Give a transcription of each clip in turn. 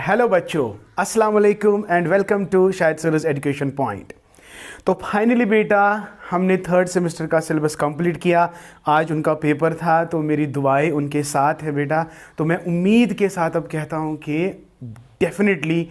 Hello बच्चों, अस्सलाम वालेकुम and welcome to Shahid Saroj education point. तो फाइनली बेटा हमने थर्ड सेमेस्टर का सिलेबस कंप्लीट किया। आज उनका पेपर था तो मेरी दुआएं उनके साथ है बेटा। तो मैं उम्मीद के साथ अब कहता हूँ कि डेफिनेटली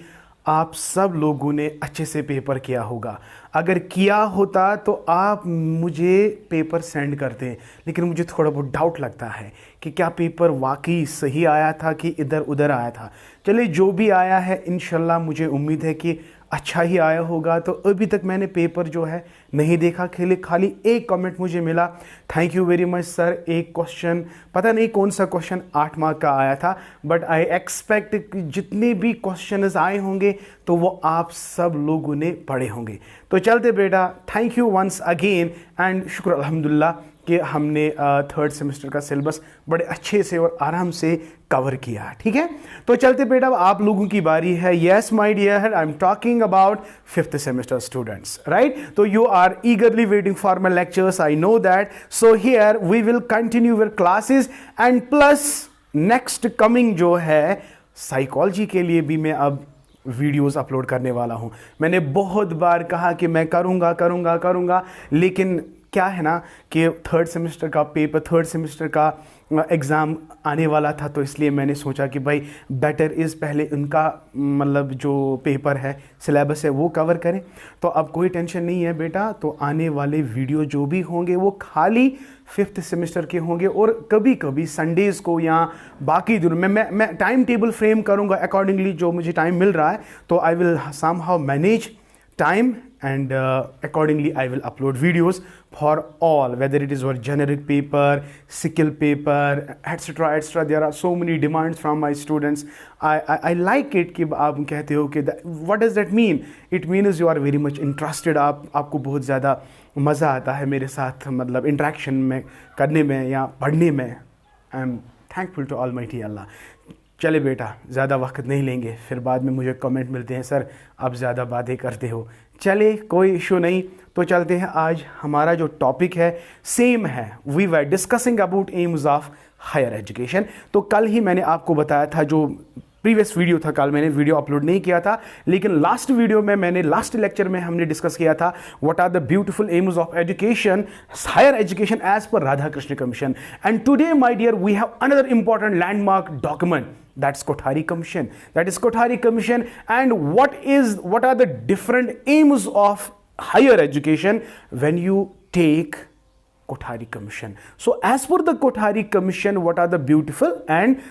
आप सब लोगों ने अच्छे से पेपर किया होगा। अगर किया होता तो आप मुझे पेपर सेंड करते, लेकिन मुझे थोड़ा बहुत डाउट लगता है कि क्या पेपर वाकई सही आया था कि इधर उधर आया था। चलिए जो भी आया है इंशाल्लाह मुझे उम्मीद है कि अच्छा ही आया होगा। तो अभी तक मैंने पेपर जो है नहीं देखा, खाली एक कमेंट मुझे मिला, thank you very much sir. एक क्वेश्चन पता नहीं कौन सा क्वेश्चन 8 मार्क का आया था, बट आई एक्सपेक्ट जितने भी क्वेश्चन आए होंगे तो वो आप सब लोगों ने पढ़े होंगे। तो चलते बेटा, thank you once again and शुक्र अल्हम्दुलिल्लाह कि हमने थर्ड सेमेस्टर का सिलेबस बड़े अच्छे से और आराम से कवर किया। ठीक है, तो चलते बेटा, आप लोगों की बारी है। Yes my dear, I am talking about fifth semester students, right. तो you are eagerly waiting for my lectures, I know that. So here we will continue your classes and plus next coming जो है psychology के लिए भी मैं अब videos upload करने वाला हूं। मैंने बहुत बार कहा कि मैं करूंगा, लेकिन क्या है ना कि थर्ड सेमेस्टर का एग्ज़ाम आने वाला था, तो इसलिए मैंने सोचा कि भाई बेटर इज़ पहले उनका मतलब जो पेपर है, सिलेबस है, वो कवर करें। तो अब कोई टेंशन नहीं है बेटा। तो आने वाले वीडियो जो भी होंगे वो खाली फिफ्थ सेमेस्टर के होंगे, और कभी कभी संडेज़ को या बाकी दिनों में मैं टाइम टेबल फ्रेम करूँगा अकॉर्डिंगली जो मुझे टाइम मिल रहा है। तो I will somehow manage time and accordingly I will upload videos for all, whether it is your generic paper, skill paper, etc. There are so many demands from my students. I like it कि आप कहते हो कि what does that mean? It means you are very much interested. आपको बहुत ज़्यादा मज़ा आता है मेरे साथ, मतलब इंट्रैक्शन में करने में या पढ़ने में। I am thankful to almighty Allah. चले बेटा, ज़्यादा वक्त नहीं लेंगे, फिर बाद में मुझे कमेंट मिलते हैं सर आप ज़्यादा बातें करते हो। चले कोई इशू नहीं, तो चलते हैं। आज हमारा जो टॉपिक है सेम है, we were discussing about aims of higher education. तो कल ही मैंने आपको बताया था, जो प्रीवियस वीडियो था, कल मैंने वीडियो अपलोड नहीं किया था, लेकिन लास्ट वीडियो में लास्ट लेक्चर में हमने डिस्कस किया था what are the beautiful aims of education, higher education as per Radha Krishna commission. And today my dear we have another important landmark document, that's Kothari Commission. That is Kothari Commission. And what are the different aims of higher education when you take Kothari Commission? So as per the Kothari Commission, what are the beautiful and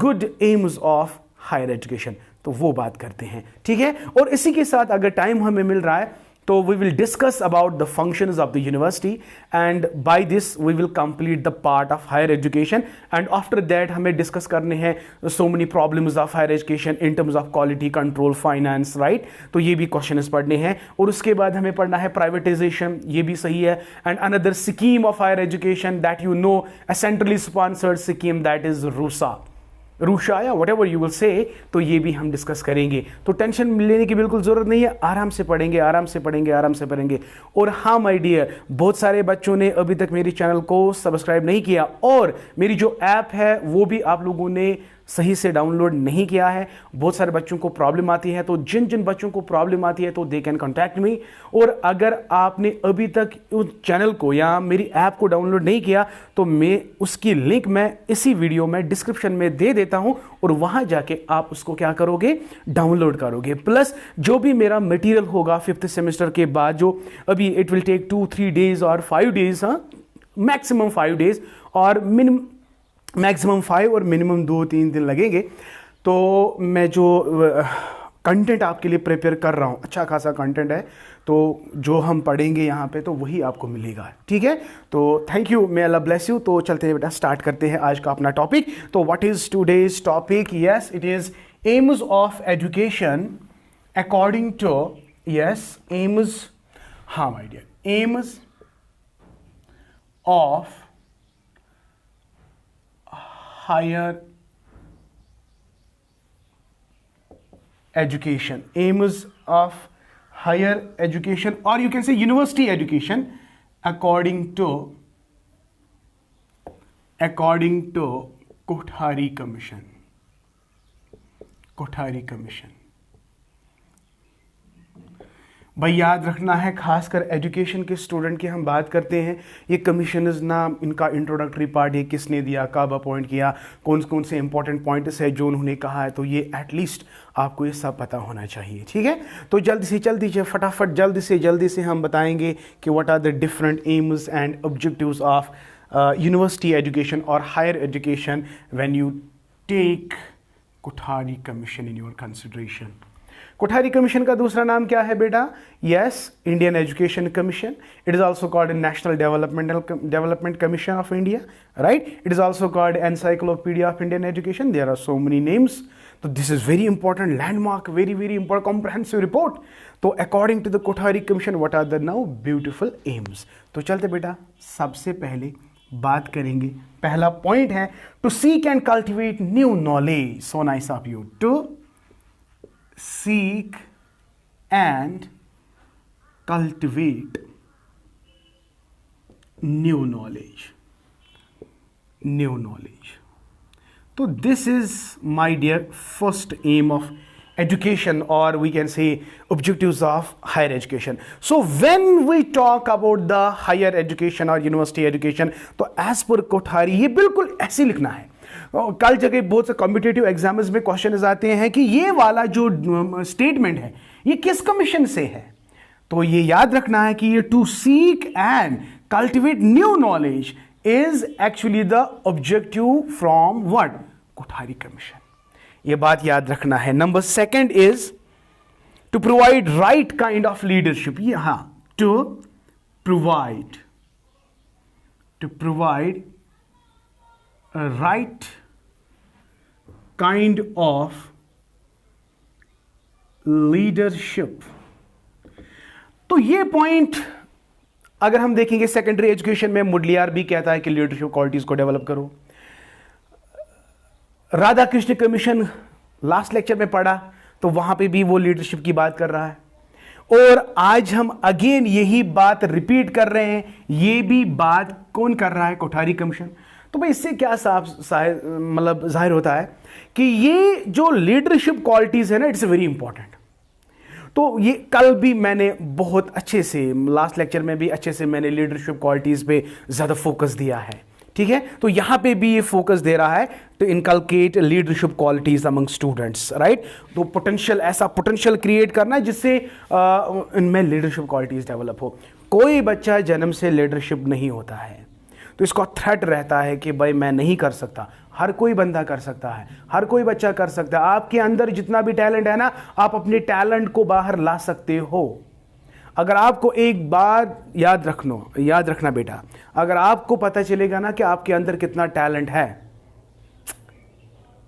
good aims of higher education? तो वो बात करते हैं, ठीक है। और इसी के साथ अगर टाइम हमें मिल रहा है तो we will discuss about the functions of the university, and by this we will complete the part of higher education, and after that हमें discuss करने हैं so many problems of higher education in terms of quality control, finance, right। तो ये भी questions पढ़ने हैं, और उसके बाद हमें पढ़ना है privatization, ये भी सही है, and another scheme of higher education that you know, a centrally sponsored scheme, that is रूशा या what ever you will say. तो ये भी हम डिस्कस करेंगे। तो टेंशन लेने की बिल्कुल ज़रूरत नहीं है, आराम से पढ़ेंगे। और हाँ माय डियर, बहुत सारे बच्चों ने अभी तक मेरे चैनल को सब्सक्राइब नहीं किया, और मेरी जो ऐप है वो भी आप लोगों ने सही से डाउनलोड नहीं किया है। बहुत सारे बच्चों को प्रॉब्लम आती है, तो जिन बच्चों को प्रॉब्लम आती है तो दे कैन कॉन्टैक्ट मी। और अगर आपने अभी तक उस चैनल को या मेरी ऐप को डाउनलोड नहीं किया तो मैं उसकी लिंक मैं इसी वीडियो में डिस्क्रिप्शन में दे देता हूं, और वहां जाके आप उसको क्या करोगे, डाउनलोड करोगे। प्लस जो भी मेरा मटेरियल होगा फिफ्थ सेमेस्टर के बाद, जो अभी इट विल टेक 2-3 डेज और 5 डेज, मैक्सिमम 5 डेज और मैक्सिमम 5 और मिनिमम 2-3 दिन लगेंगे। तो मैं जो कंटेंट आपके लिए प्रिपेयर कर रहा हूँ, अच्छा खासा कंटेंट है, तो जो हम पढ़ेंगे यहाँ पे तो वही आपको मिलेगा, ठीक है। तो thank you, may Allah bless you. तो चलते हैं बेटा, स्टार्ट करते हैं आज का अपना टॉपिक। तो what is today's topic? Yes, it is aims of education according to, yes, aims, हाँ my dear, aims of higher education, aims of higher education, or you can say university education according to Kothari Commission. Kothari commission. भाई याद रखना है, खासकर education के student की हम बात करते हैं, ये कमीशनर्स नाम, इनका इंट्रोडक्टरी पार्ट, ये किसने दिया, कब अपॉइंट किया, कौन कौन से इंपॉर्टेंट पॉइंट्स है जो उन्होंने कहा है, तो ये एटलीस्ट आपको ये सब पता होना चाहिए। ठीक है, तो जल्दी से फटाफट जल्दी से हम बताएंगे कि what are the different aims and objectives of university education और higher education when you take Kothari commission in your consideration. Kothari commission का दूसरा नाम क्या है बेटा? Yes, Indian education commission. It is also called national development commission of India, right? It is also called encyclopaedia of Indian education. There are so many names. तो this is very important landmark, very important comprehensive report. तो according to the Kothari commission what are the now beautiful aims. तो चलते बेटा, सबसे पहले बात करेंगे, पहला पॉइंट है to seek and cultivate new knowledge. So nice of you, to seek and cultivate new knowledge. So this is, my dear, first aim of education, or we can say objectives of higher education. So when we talk about the higher education or university education, तो as per Kothari ये बिल्कुल ऐसे लिखना है। कल जगह बहुत से कॉम्पिटिटिव एग्जाम्स में क्वेश्चन आते हैं कि ये वाला जो स्टेटमेंट है ये किस कमीशन से है, तो ये याद रखना है कि ये to seek and cultivate new knowledge is actually the objective from what? Kothari commission. ये बात याद रखना है। Number second is to provide right kind of leadership. यहां to provide a right kind of leadership। तो ये पॉइंट अगर हम देखेंगे सेकेंडरी एजुकेशन में, मुडलियार भी कहता है कि लीडरशिप क्वालिटीज को डेवलप करो। Radha Krishna commission last lecture में पढ़ा तो वहां पे भी वो लीडरशिप की बात कर रहा है, और आज हम अगेन यही बात रिपीट कर रहे हैं। ये भी बात कौन कर रहा है? कोठारी कमीशन। तो भाई इससे क्या मतलब जाहिर होता है कि ये जो लीडरशिप क्वालिटीज है ना, इट्स वेरी इंपॉर्टेंट। तो ये कल भी मैंने बहुत अच्छे से, लास्ट लेक्चर में भी अच्छे से मैंने लीडरशिप क्वालिटीज पे ज्यादा फोकस दिया है। ठीक है, तो यहां पे भी ये फोकस दे रहा है to inculcate leadership qualities among students, right? तो ऐसा पोटेंशियल क्रिएट करना है जिससे इनमें लीडरशिप क्वालिटीज डेवलप हो। कोई बच्चा जन्म से लीडरशिप नहीं होता है, तो इसका थ्रेट रहता है कि भाई मैं नहीं कर सकता। हर कोई बंदा कर सकता है, हर कोई बच्चा कर सकता है। आपके अंदर जितना भी टैलेंट है ना, आप अपने टैलेंट को बाहर ला सकते हो। अगर आपको एक बार याद रखना बेटा, अगर आपको पता चलेगा ना कि आपके अंदर कितना टैलेंट है,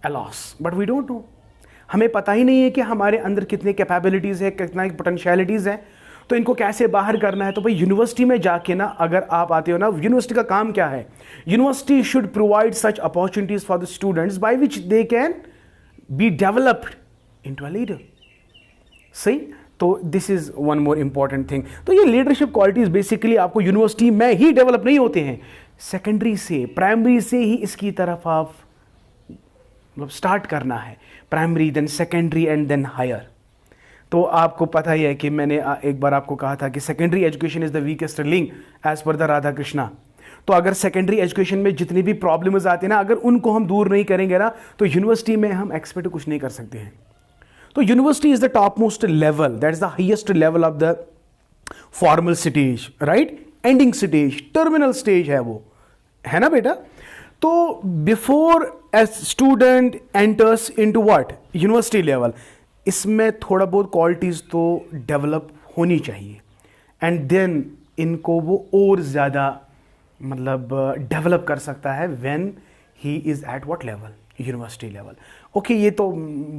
अलॉस, बट वी डोंट नो। हमें पता ही नहीं है कि हमारे अंदर कितनी कैपेबिलिटीज है, कितना पोटेंशियलिटीज है, तो इनको कैसे बाहर करना है। तो भाई यूनिवर्सिटी में जाके ना, अगर आप आते हो ना, यूनिवर्सिटी का काम क्या है? University should provide such opportunities for the students by which they can be developed into a leader. सही? तो this is one more important thing. तो ये लीडरशिप क्वालिटीज बेसिकली आपको यूनिवर्सिटी में ही डेवलप नहीं होते हैं, सेकेंडरी से, प्राइमरी से ही इसकी तरफ आप मतलब स्टार्ट करना है। Primary, then secondary and then higher. तो आपको पता ही है कि मैंने एक बार आपको कहा था कि secondary education is the weakest link as per the Radha Krishna. तो अगर सेकेंडरी एजुकेशन में जितनी भी प्रॉब्लम्स आती है ना, अगर उनको हम दूर नहीं करेंगे ना, तो यूनिवर्सिटी में हम एक्सपेक्ट कुछ नहीं कर सकते हैं। तो university is the top most level, that is the highest level of the formal stage, right? Ending stage, terminal stage है वो, है ना बेटा? तो before a student enters into what? University level, इसमें थोड़ा बहुत क्वालिटीज तो डेवलप होनी चाहिए, एंड देन इनको वो और ज़्यादा मतलब डेवलप कर सकता है when he is at what level? University level. Okay, ये तो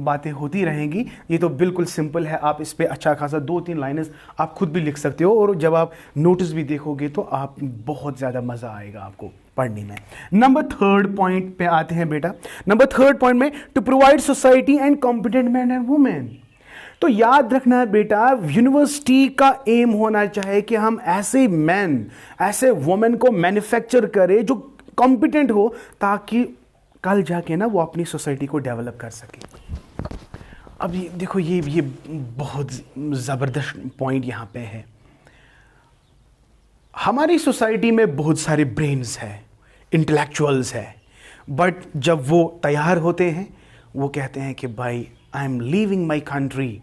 बातें होती रहेंगी, ये तो बिल्कुल सिंपल है। आप इस पर अच्छा खासा 2-3 लाइनें आप खुद भी लिख सकते हो, और जब आप नोटिस भी देखोगे तो आप बहुत ज़्यादा मज़ा आएगा आपको पढ़ने में। नंबर 3 पॉइंट पे आते हैं बेटा। नंबर 3 पॉइंट में to provide society and competent man and women. तो याद रखना है बेटा, यूनिवर्सिटी का एम होना चाहिए कि हम ऐसे मैन, ऐसे वुमेन को मैन्युफैक्चर करें जो कॉम्पिटेंट हो, ताकि कल जाके ना वो अपनी सोसाइटी को डेवलप कर सके। अब ये देखो, ये बहुत ज़बरदस्त पॉइंट यहाँ पे है। हमारी सोसाइटी में बहुत सारे ब्रेन्स हैं, इंटेलेक्चुअल्स हैं, बट जब वो तैयार होते हैं वो कहते हैं कि भाई I am leaving my country,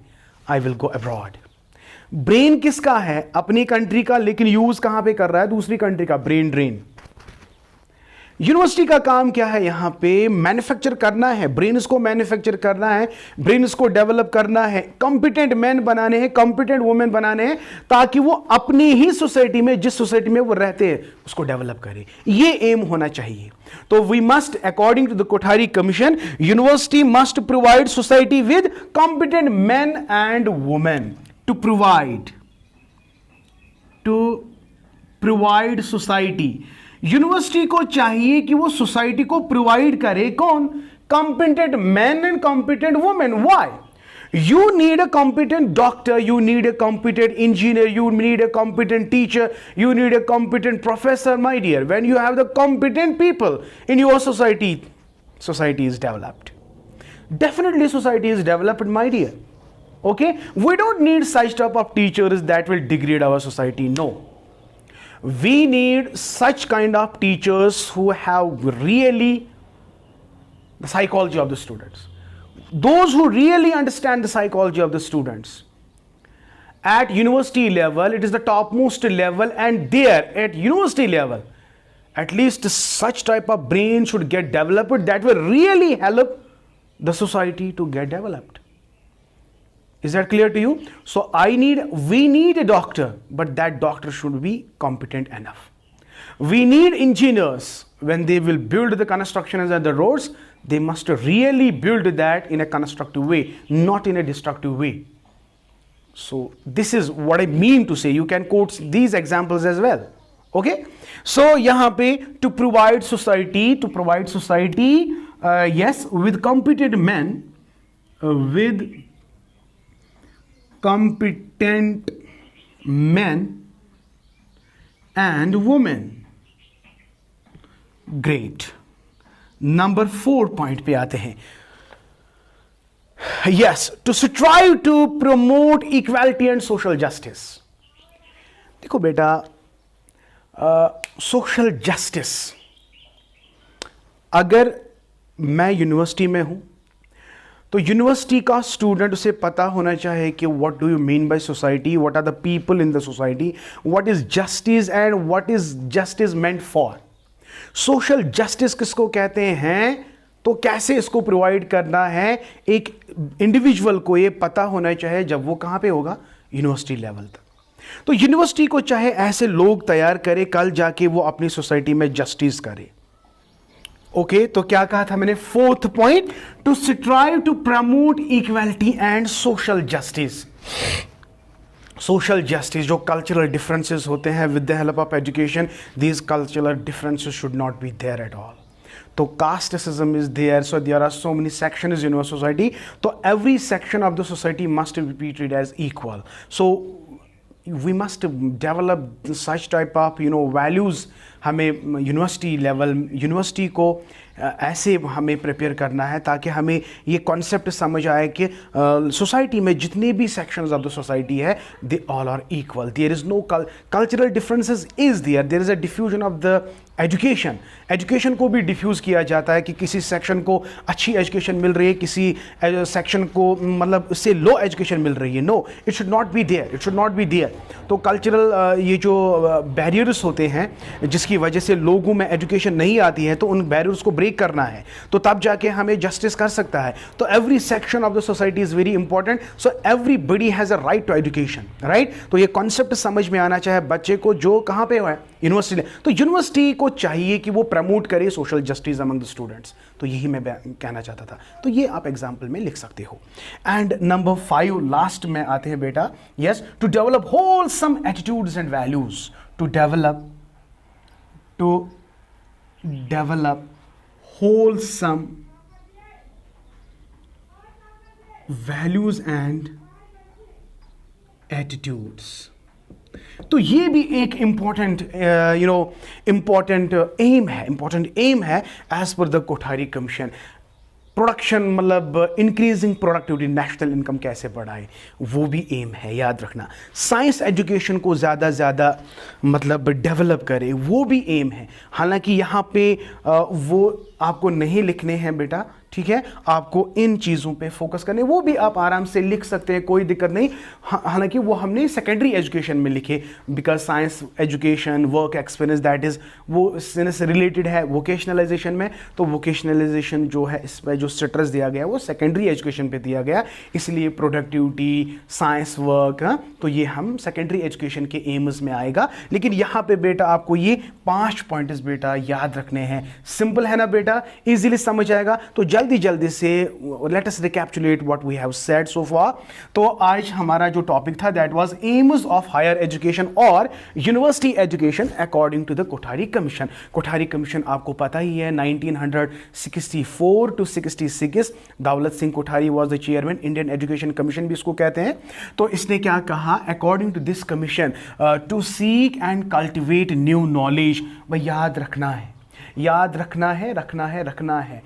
I will go abroad. Brain किसका है? अपनी कंट्री का, लेकिन यूज कहां पे कर रहा है? दूसरी कंट्री का। Brain drain. यूनिवर्सिटी का काम क्या है? यहां पे मैन्युफैक्चर करना है, ब्रेन्स को मैन्युफैक्चर करना है, ब्रेन्स को डेवलप करना है, कॉम्पिटेंट मैन बनाने हैं, कॉम्पिटेंट वुमेन बनाने हैं, ताकि वो अपनी ही सोसाइटी में, जिस सोसाइटी में वो रहते हैं, उसको डेवलप करे। ये एम होना चाहिए। तो we must, according to the Kothari commission, university must provide society with competent man and women to provide society. University को चाहिए कि वो सोसाइटी को प्रोवाइड करे। कौन? Competent man and competent women. Why? You need a competent doctor, you need a competent engineer, you need a competent teacher, you need a competent professor, my dear. When you have the competent people in your society, society is developed. Definitely society is developed, my dear. Okay? We don't need such type of teachers that will degrade our society. No. We need such kind of teachers who have really the psychology of the students. Those who really understand the psychology of the students. At university level, it is the topmost level, and there at university level, at least such type of brain should get developed that will really help the society to get developed. Is that clear to you? So we need a doctor, but that doctor should be competent enough. We need engineers. When they will build the constructions and the roads, they must really build that in a constructive way, not in a destructive way. So this is what I mean to say. You can quote these examples as well. Okay? So yahan pe to provide society, yes, with competent men, with competent men and women. Great. Number 4 point पे आते हैं. Yes, to strive to promote equality and social justice. देखो बेटा, social justice, अगर मैं university में हूं तो यूनिवर्सिटी का स्टूडेंट उसे पता होना चाहिए कि what do you mean by society, what are the people in the society, what is justice and what is justice meant for. Social justice किसको कहते हैं, तो कैसे इसको प्रोवाइड करना है, एक इंडिविजुअल को ये पता होना चाहिए जब वो कहां पे होगा, यूनिवर्सिटी लेवल तक. तो यूनिवर्सिटी को चाहे ऐसे लोग तैयार करे कल जाके वो अपनी सोसाइटी में जस्टिस करे. ओके, तो क्या कहा था मैंने, 4th point, to strive to promote equality and social justice. Social justice, जो कल्चरल डिफरेंसेस होते हैं, with the help of education these cultural differences should not be there at all. तो casteism is there, so there are so many sections in our society, so every section of the society must be treated as equal. So we must develop such type of values. हमें university level, university को ऐसे हमें prepare करना है ताकि हमें ये concept समझ आए कि सोसाइटी में जितने भी सेक्शंस ऑफ द सोसाइटी है, they all are equal. There is no cultural differences is there is a diffusion of the education. Education को भी डिफ्यूज़ किया जाता है कि किसी सेक्शन को अच्छी एजुकेशन मिल रही है, किसी सेक्शन को मतलब उससे लो एजुकेशन मिल रही है. No, it should not be there, it should not be there. तो कल्चरल ये जो बैरियर्स होते हैं जिसकी वजह से लोगों में एजुकेशन नहीं आती है, तो उन बैरियर्स को ब्रेक करना है, तो तब जाके हमें जस्टिस कर सकता है. तो every section of the society is very important. So everybody has a right to education, right. तो ये कॉन्सेप्ट समझ में आना चाहिए बच्चे को जो कहाँ पे है, यूनिवर्सिटी. तो यूनिवर्सिटी को चाहिए कि वो प्रमोट करे social justice among the students. तो यही मैं कहना चाहता था. तो ये आप एग्जाम्पल में लिख सकते हो. एंड नंबर 5 लास्ट में आते हैं बेटा. Yes, to develop wholesome attitudes and values. To develop wholesome values and attitudes. तो ये भी एक इंपॉर्टेंट एम है as per the Kothari commission. Production मतलब इंक्रीजिंग प्रोडक्टिविटी, नेशनल इनकम कैसे बढ़ाए, वो भी एम है, याद रखना। साइंस एजुकेशन को ज़्यादा ज़्यादा मतलब डेवलप करे, वो भी एम है। हालांकि यहाँ पे वो आपको नहीं लिखने हैं बेटा, ठीक है, आपको इन चीज़ों पे फोकस करने, वो भी आप आराम से लिख सकते हैं, कोई दिक्कत नहीं। हालांकि वो हमने सेकेंडरी एजुकेशन में लिखे, because science education work experience that is वो से रिलेटेड है वोकेशनलाइजेशन में। तो वोकेशनलाइजेशन जो है, इस पर जो स्ट्रेस दिया गया वो सेकेंडरी एजुकेशन पे दिया गया, इसलिए प्रोडक्टिविटी, साइंस वर्क, तो ये हम सेकेंडरी एजुकेशन के एम्स में आएगा। लेकिन यहाँ पे बेटा आपको ये 5 पॉइंट्स बेटा याद रखने हैं। सिंपल है ना बेटा, इजीली समझ आएगा। तो जल्दी से let us recapitulate what we have said so far. तो आज हमारा जो टॉपिक था that was aims of higher education और university education according to the Kothari commission. Kothari commission आपको पता ही है 1964 to 66। Daulat Singh Kothari was the chairman, Indian education commission भी इसको कहते हैं। तो इसने क्या कहा, according to this commission to seek and cultivate new knowledge. भाई याद रखना है, याद रखना है, रखना है।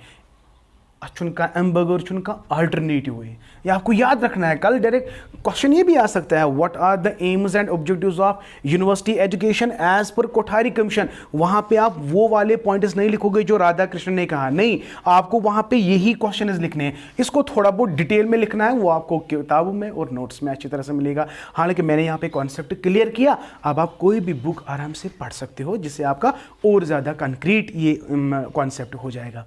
चुनका एम्बर्गर चुनका अल्टरनेटिव है, ये आपको याद रखना है। कल डायरेक्ट क्वेश्चन ये भी आ सकता है, what are the aims and objectives of university education as per Kothari commission. वहां पे आप वो वाले पॉइंट्स नहीं लिखोगे जो राधा कृष्ण ने कहा, नहीं, आपको वहां पे यही क्वेश्चन लिखने हैं। इसको थोड़ा बहुत डिटेल में लिखना है, वो आपको किताबों में और नोट्स में अच्छी तरह से मिलेगा। हालांकि मैंने यहाँ पे कॉन्सेप्ट क्लियर किया, अब आप कोई भी बुक आराम से पढ़ सकते हो, जिससे आपका और ज़्यादा कंक्रीट ये कॉन्सेप्ट हो जाएगा।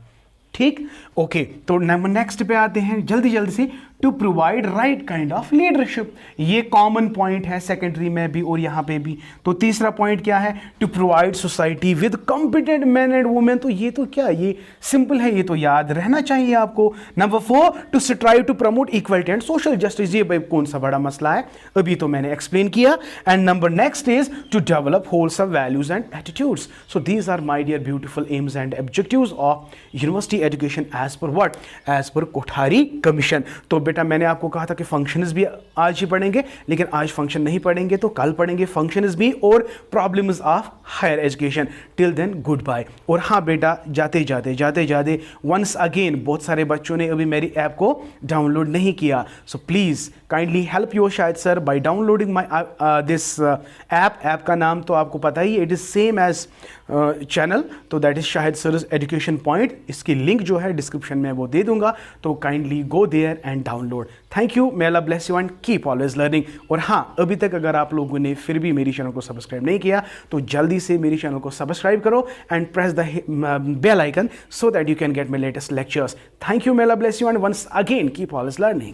ठीक, ओके। तो नेक्स्ट पे आते हैं जल्दी से, to provide right kind of leadership. ये कॉमन पॉइंट है सेकेंडरी में भी और यहाँ पे भी। तो तीसरा पॉइंट क्या है, to provide society with competent man and women. तो ये तो क्या, ये सिंपल है, ये तो याद रहना चाहिए आपको। Number 4, to strive to promote equality and social justice. ये भाई कौन सा बड़ा मसला है, अभी तो मैंने एक्सप्लेन किया। And number next is to develop wholesome values and attitudes. So these are my dear beautiful aims and objectives of university education as per what, as per Kothari commission. तो बेटा मैंने आपको कहा था कि फंक्शंस भी आज ही पढ़ेंगे, लेकिन आज फंक्शन नहीं पढ़ेंगे, तो कल पढ़ेंगे फंक्शंस भी और problems of higher education. Till then goodbye. और हाँ बेटा, जाते जाते वंस अगेन, बहुत सारे बच्चों ने अभी मेरी ऐप को डाउनलोड नहीं किया, so please kindly help your Shahid sir by downloading my this app का नाम तो आपको पता ही, it is same as channel, तो that is Shahid sir education point. इसकी लिंक जो है डिस्क्रिप्शन में वो दे दूंगा, तो kindly go there and download. Thank you, may Allah bless you and keep always learning. और हाँ, अभी तक अगर आप लोगों ने फिर भी मेरी चैनल को सब्सक्राइब नहीं किया, तो जल्दी से मेरी चैनल को सब्सक्राइब करो and press the bell icon so that you can get my latest lectures. Thank you, may Allah bless you and once again keep always learning.